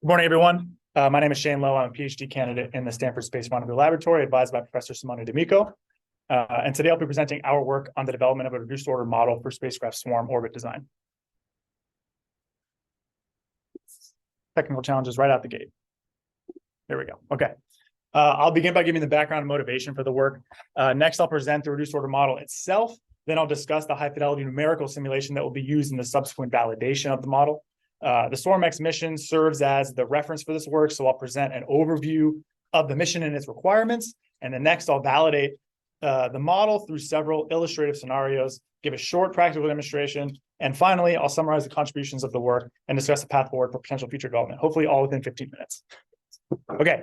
Good morning, everyone. My name is Shane Lowe. I'm a PhD candidate in the Stanford Space Rendezvous Laboratory, advised by Professor Simone D'Amico. And today I'll be presenting our work on the development of a reduced order model for spacecraft swarm orbit design. Technical challenges right out the gate. There we go. Okay. I'll begin by giving the background and motivation for the work. Next, I'll present the reduced order model itself. Then I'll discuss the high fidelity numerical simulation that will be used in the subsequent validation of the model. The SwarmX mission serves as the reference for this work, so I'll present an overview of the mission and its requirements, and then next I'll validate the model through several illustrative scenarios, give a short practical demonstration, and finally I'll summarize the contributions of the work and discuss the path forward for potential future development, hopefully all within 15 minutes. Okay.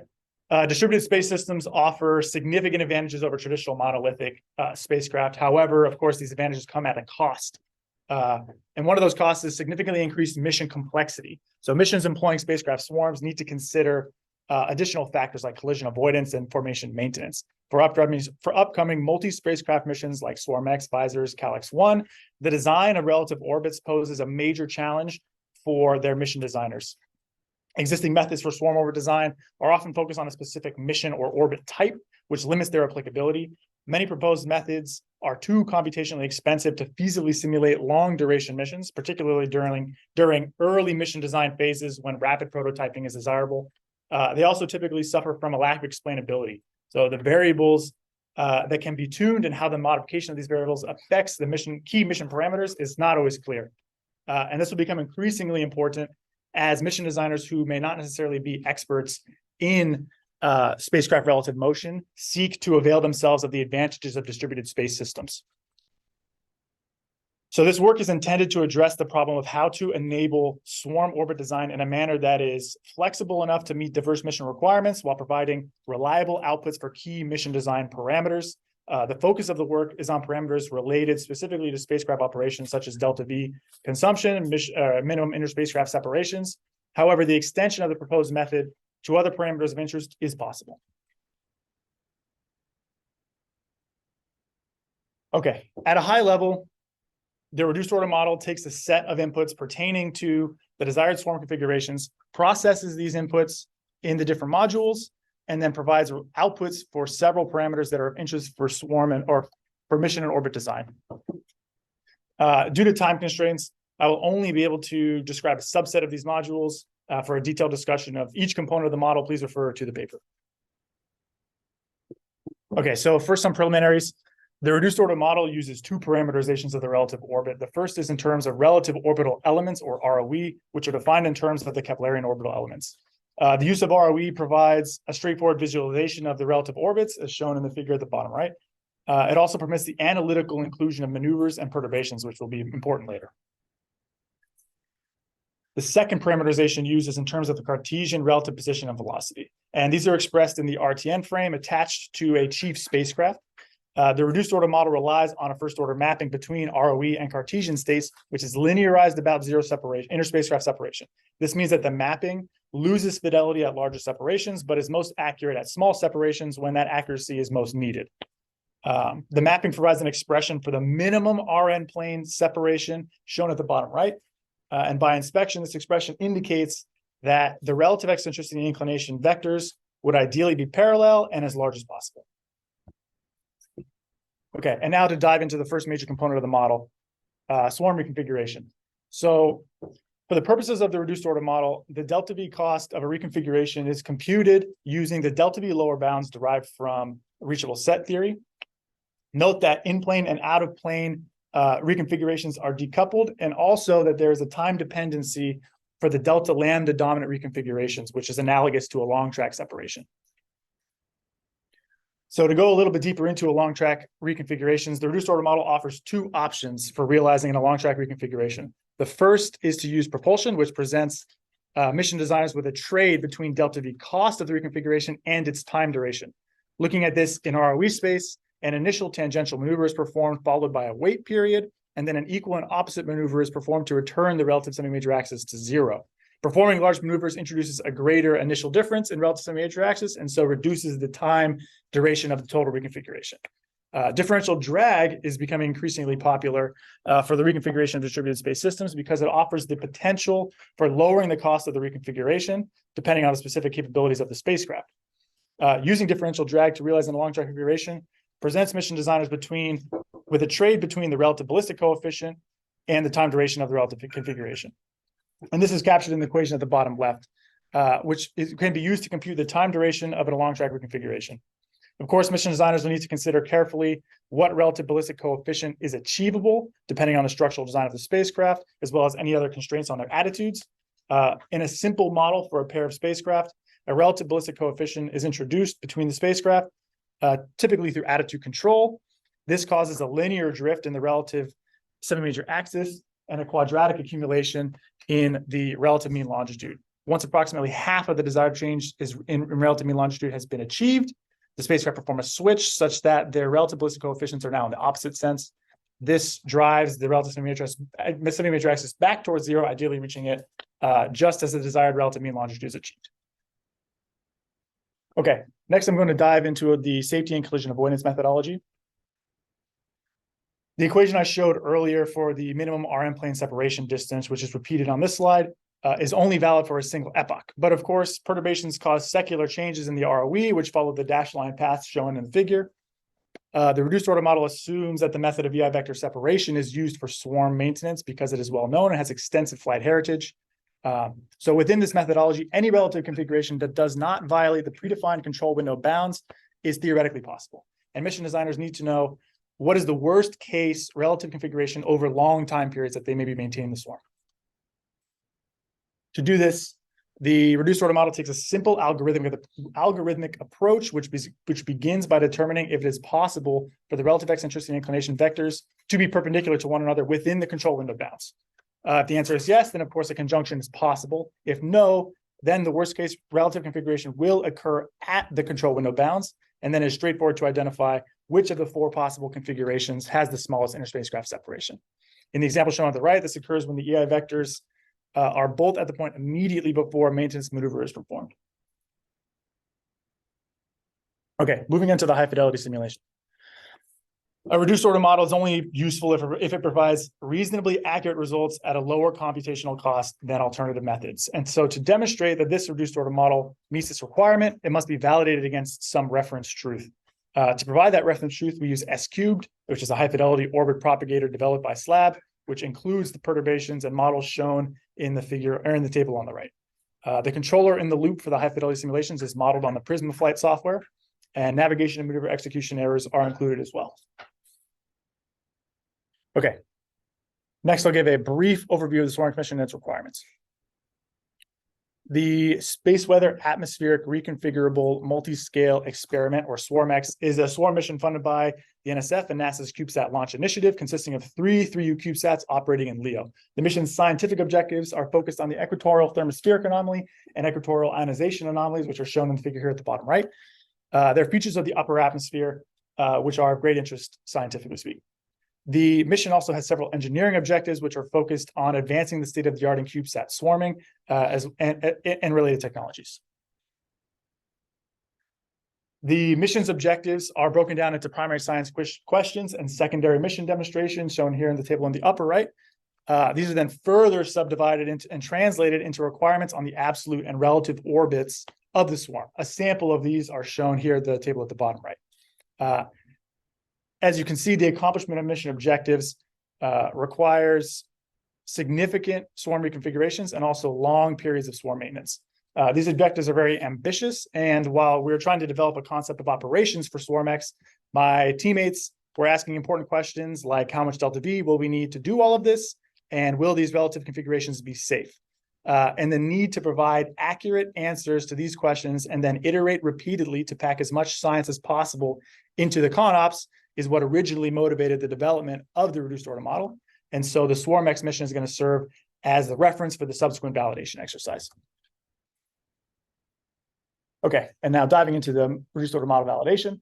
Distributed space systems offer significant advantages over traditional monolithic spacecraft. However, of course, these advantages come at a cost. And one of those costs is significantly increased mission complexity. So missions employing spacecraft swarms need to consider additional factors like collision avoidance and formation maintenance. For upcoming multi-spacecraft missions like SwarmX, Visors, Calyx-1, the design of relative orbits poses a major challenge for their mission designers. Existing methods for swarm orbit design are often focused on a specific mission or orbit type, which limits their applicability. Many proposed methods are too computationally expensive to feasibly simulate long-duration missions, particularly during early mission design phases when rapid prototyping is desirable. They also typically suffer from a lack of explainability. So the variables that can be tuned and how the modification of these variables affects the key mission parameters is not always clear. And this will become increasingly important as mission designers who may not necessarily be experts in spacecraft relative motion seek to avail themselves of the advantages of distributed space systems. So this work is intended to address the problem of how to enable swarm orbit design in a manner that is flexible enough to meet diverse mission requirements while providing reliable outputs for key mission design parameters. The focus of the work is on parameters related specifically to spacecraft operations such as delta V consumption, minimum interspacecraft separations. However, the extension of the proposed method to other parameters of interest is possible. Okay, at a high level, the reduced order model takes a set of inputs pertaining to the desired swarm configurations, processes these inputs in the different modules, and then provides outputs for several parameters that are of interest for swarm or for mission and orbit design. Due to time constraints, I will only be able to describe a subset of these modules. For a detailed discussion of each component of the model, please refer to the paper. Okay, so first some preliminaries. The reduced order model uses two parameterizations of the relative orbit. The first is in terms of relative orbital elements, or ROE, which are defined in terms of the Keplerian orbital elements. The use of ROE provides a straightforward visualization of the relative orbits, as shown in the figure at the bottom right. It also permits the analytical inclusion of maneuvers and perturbations, which will be important later. The second parameterization uses in terms of the Cartesian relative position and velocity. And these are expressed in the RTN frame attached to a chief spacecraft. The reduced order model relies on a first order mapping between ROE and Cartesian states, which is linearized about zero separation, interspacecraft separation. This means that the mapping loses fidelity at larger separations, but is most accurate at small separations when that accuracy is most needed. The mapping provides an expression for the minimum RN plane separation shown at the bottom right. And by inspection, this expression indicates that the relative eccentricity and inclination vectors would ideally be parallel and as large as possible. Okay, and now to dive into the first major component of the model, swarm reconfiguration. So for the purposes of the reduced order model, the delta V cost of a reconfiguration is computed using the delta V lower bounds derived from reachable set theory. Note that in-plane and out-of-plane reconfigurations are decoupled, and also that there is a time dependency for the delta lambda dominant reconfigurations, which is analogous to a long track separation. So to go a little bit deeper into a long track reconfigurations, the reduced order model offers two options for realizing a long track reconfiguration. The first is to use propulsion, which presents mission designers with a trade between delta V cost of the reconfiguration and its time duration. Looking at this in ROE space, an initial tangential maneuver is performed, followed by a wait period, and then an equal and opposite maneuver is performed to return the relative semi-major axis to zero. Performing large maneuvers introduces a greater initial difference in relative semi-major axis, and so reduces the time duration of the total reconfiguration. Differential drag is becoming increasingly popular for the reconfiguration of distributed space systems because it offers the potential for lowering the cost of the reconfiguration depending on the specific capabilities of the spacecraft. Using differential drag to realize an long-term configuration presents mission designers with a trade between the relative ballistic coefficient and the time duration of the relative configuration. And this is captured in the equation at the bottom left, which can be used to compute the time duration of an along-track reconfiguration. Of course, mission designers will need to consider carefully what relative ballistic coefficient is achievable, depending on the structural design of the spacecraft, as well as any other constraints on their attitudes. In a simple model for a pair of spacecraft, a relative ballistic coefficient is introduced between the spacecraft, typically through attitude control. This causes a linear drift in the relative semi-major axis and a quadratic accumulation in the relative mean longitude. Once approximately half of the desired change in relative mean longitude has been achieved, the spacecraft perform a switch such that their relative ballistic coefficients are now in the opposite sense. This drives the relative semi-major axis back towards zero, ideally reaching it just as the desired relative mean longitude is achieved. Okay, next I'm going to dive into the safety and collision avoidance methodology. The equation I showed earlier for the minimum RM plane separation distance, which is repeated on this slide, is only valid for a single epoch. But of course, perturbations cause secular changes in the ROE, which follow the dashed line paths shown in the figure. The reduced order model assumes that the method of EI vector separation is used for swarm maintenance because it is well known and has extensive flight heritage. So within this methodology, any relative configuration that does not violate the predefined control window bounds is theoretically possible. And mission designers need to know what is the worst case relative configuration over long time periods that they may be maintaining the swarm. To do this, the reduced order model takes a simple algorithmic approach, which begins by determining if it is possible for the relative eccentricity and inclination vectors to be perpendicular to one another within the control window bounds. If the answer is yes, then of course a conjunction is possible. If no, then the worst case relative configuration will occur at the control window bounds, and then it's straightforward to identify which of the four possible configurations has the smallest interspacecraft separation. In the example shown on the right, this occurs when the EI vectors are both at the point immediately before maintenance maneuver is performed. Okay, moving into the high fidelity simulation. A reduced order model is only useful if it provides reasonably accurate results at a lower computational cost than alternative methods. And so to demonstrate that this reduced order model meets this requirement, it must be validated against some reference truth. To provide that reference truth, we use S-cubed, which is a high fidelity orbit propagator developed by SLAB, which includes the perturbations and models shown in the figure or in the table on the right. The controller in the loop for the high fidelity simulations is modeled on the Prisma flight software, and navigation and maneuver execution errors are included as well. Okay, next I'll give a brief overview of the swarm mission and its requirements. The Space Weather Atmospheric Reconfigurable Multi-Scale Experiment, or SwarmX, is a swarm mission funded by the NSF and NASA's CubeSat Launch Initiative, consisting of 3 3U CubeSats operating in LEO. The mission's scientific objectives are focused on the equatorial thermospheric anomaly and equatorial ionization anomalies, which are shown in the figure here at the bottom right. They're features of the upper atmosphere, which are of great interest scientifically speaking. The mission also has several engineering objectives, which are focused on advancing the state-of-the-art in CubeSat swarming and related technologies. The mission's objectives are broken down into primary science questions and secondary mission demonstrations, shown here in the table on the upper right. These are then further subdivided and translated into requirements on the absolute and relative orbits of the swarm. A sample of these are shown here at the table at the bottom right. As you can see, the accomplishment of mission objectives requires significant swarm reconfigurations and also long periods of swarm maintenance. These objectives are very ambitious, and while we're trying to develop a concept of operations for SwarmX, my teammates were asking important questions like how much delta V will we need to do all of this, and will these relative configurations be safe? And the need to provide accurate answers to these questions and then iterate repeatedly to pack as much science as possible into the ConOps is what originally motivated the development of the reduced order model. And so the SwarmX mission is going to serve as the reference for the subsequent validation exercise. Okay, and now diving into the reduced order model validation.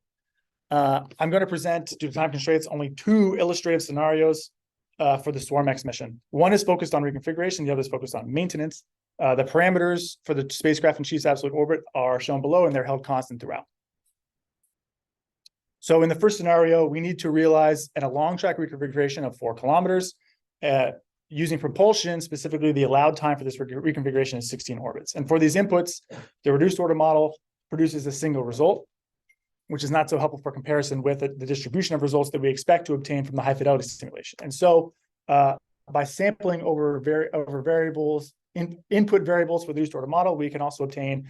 I'm going to present, due to time constraints, only 2 illustrative scenarios for the SwarmX mission. One is focused on reconfiguration, the other is focused on maintenance. The parameters for the spacecraft in chief's absolute orbit are shown below, and they're held constant throughout. So in the first scenario, we need to realize a long track reconfiguration of 4 kilometers. Using propulsion, specifically the allowed time for this reconfiguration is 16 orbits. And for these inputs, the reduced order model produces a single result, which is not so helpful for comparison with the distribution of results that we expect to obtain from the high fidelity simulation. And so by sampling over variables, input variables for the reduced order model, we can also obtain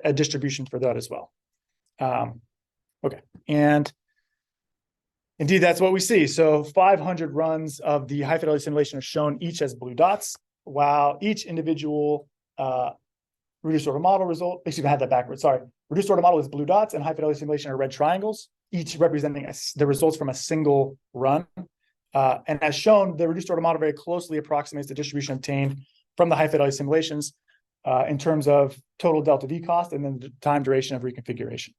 a distribution for that as well. Okay, and indeed, that's what we see. So 500 runs of the high fidelity simulation are shown each as blue dots, while each individual reduced order model result, excuse me, I had that backwards, sorry. Reduced order model is blue dots and high fidelity simulation are red triangles, each representing the results from a single run. And as shown, the reduced order model very closely approximates the distribution obtained from the high fidelity simulations in terms of total delta V cost and then the time duration of reconfiguration.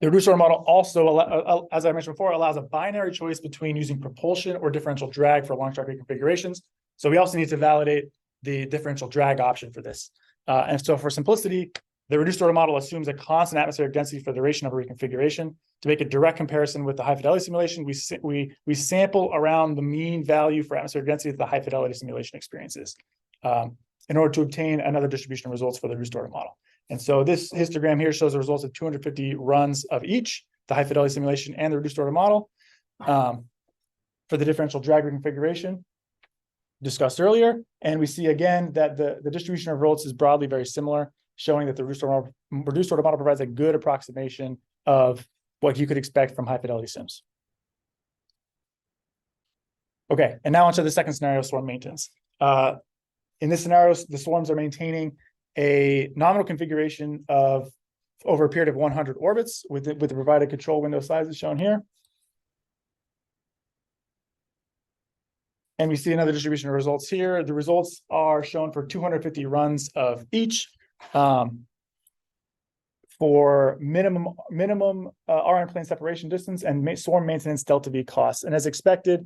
The reduced order model also, as I mentioned before, allows a binary choice between using propulsion or differential drag for long track reconfigurations. So we also need to validate the differential drag option for this. And so for simplicity, the reduced order model assumes a constant atmospheric density for the duration of a reconfiguration. To make a direct comparison with the high fidelity simulation, we sample around the mean value for atmospheric density that the high fidelity simulation experiences in order to obtain another distribution of results for the reduced order model. And so this histogram here shows the results of 250 runs of each, the high fidelity simulation and the reduced order model for the differential drag reconfiguration discussed earlier. And we see again that the distribution of results is broadly very similar, showing that the reduced order model provides a good approximation of what you could expect from high fidelity sims. Okay, and now onto the second scenario, swarm maintenance. In this scenario, the swarms are maintaining a nominal configuration of over a period of 100 orbits with the provided control window sizes shown here. And we see another distribution of results here. The results are shown for 250 runs of each for minimum RN plane separation distance and swarm maintenance delta V costs. And as expected,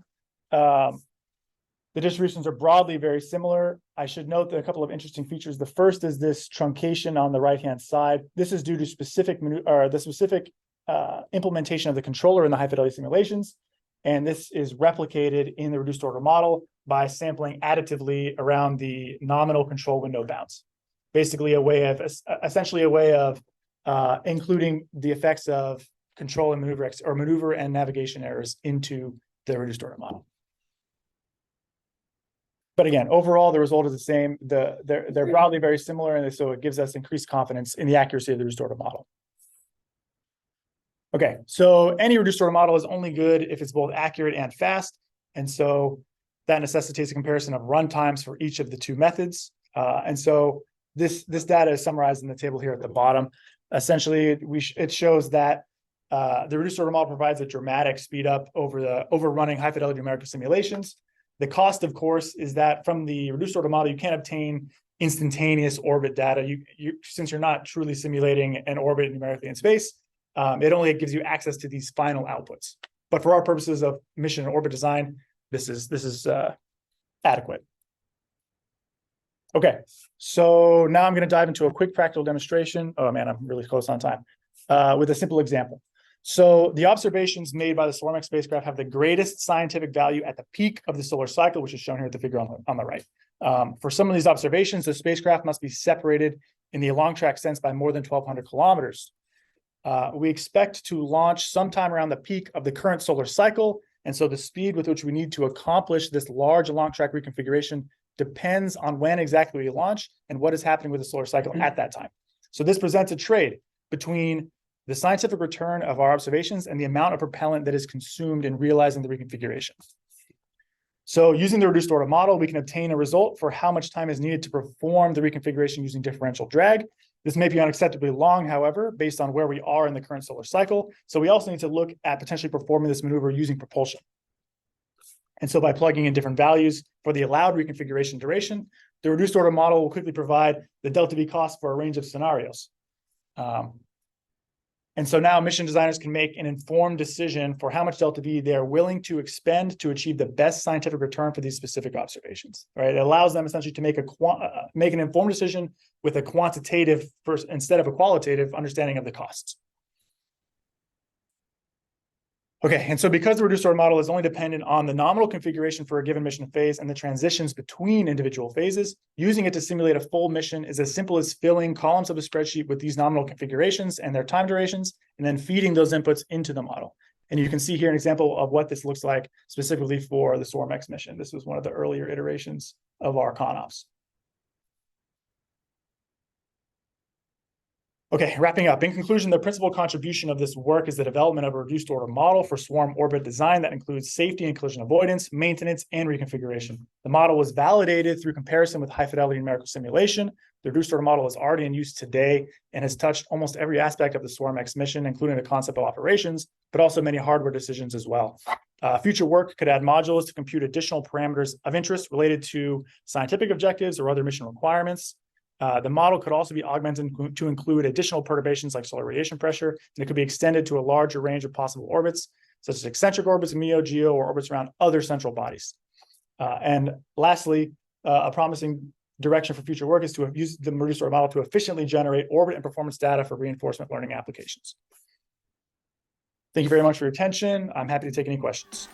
the distributions are broadly very similar. I should note that a couple of interesting features. The first is this truncation on the right-hand side. This is due to the specific implementation of the controller in the high fidelity simulations. And this is replicated in the reduced order model by sampling additively around the nominal control window bounds. Basically essentially a way of including the effects of control and maneuver and navigation errors into the reduced order model. But again, overall, the result is the same. They're broadly very similar, and so it gives us increased confidence in the accuracy of the reduced order model. Okay, so any reduced order model is only good if it's both accurate and fast, and so that necessitates a comparison of run times for each of the two methods. And so this data is summarized in the table here at the bottom. Essentially, it shows that the reduced order model provides a dramatic speed up over running high fidelity numerical simulations. The cost, of course, is that from the reduced order model, you can't obtain instantaneous orbit data. Since you're not truly simulating an orbit numerically in space, it only gives you access to these final outputs. But for our purposes of mission and orbit design, this is adequate. Okay, so now I'm going to dive into a quick practical demonstration. Oh man, I'm really close on time. With a simple example. So the observations made by the SwarmX spacecraft have the greatest scientific value at the peak of the solar cycle, which is shown here at the figure on the right. For some of these observations, the spacecraft must be separated in the long track sense by more than 1,200 kilometers. We expect to launch sometime around the peak of the current solar cycle, and so the speed with which we need to accomplish this large long track reconfiguration depends on when exactly we launch and what is happening with the solar cycle at that time. So this presents a trade between the scientific return of our observations and the amount of propellant that is consumed in realizing the reconfiguration. So using the reduced order model, we can obtain a result for how much time is needed to perform the reconfiguration using differential drag. This may be unacceptably long, however, based on where we are in the current solar cycle. So we also need to look at potentially performing this maneuver using propulsion. And so by plugging in different values for the allowed reconfiguration duration, the reduced order model will quickly provide the delta V cost for a range of scenarios. And so now mission designers can make an informed decision for how much delta V they're willing to expend to achieve the best scientific return for these specific observations, right? It allows them essentially to make an informed decision with a quantitative first instead of a qualitative understanding of the costs. Okay, and so because the reduced order model is only dependent on the nominal configuration for a given mission phase and the transitions between individual phases, using it to simulate a full mission is as simple as filling columns of a spreadsheet with these nominal configurations and their time durations, and then feeding those inputs into the model. And you can see here an example of what this looks like specifically for the SwarmX mission. This was one of the earlier iterations of our ConOps. Okay, wrapping up. In conclusion, the principal contribution of this work is the development of a reduced order model for swarm orbit design that includes safety and collision avoidance, maintenance, and reconfiguration. The model was validated through comparison with high fidelity numerical simulation. The reduced order model is already in use today and has touched almost every aspect of the SwarmX mission, including the concept of operations, but also many hardware decisions as well. Future work could add modules to compute additional parameters of interest related to scientific objectives or other mission requirements. The model could also be augmented to include additional perturbations like solar radiation pressure, and it could be extended to a larger range of possible orbits, such as eccentric orbits, MEO, GEO, or orbits around other central bodies. And lastly, a promising direction for future work is to use the reduced order model to efficiently generate orbit and performance data for reinforcement learning applications. Thank you very much for your attention. I'm happy to take any questions.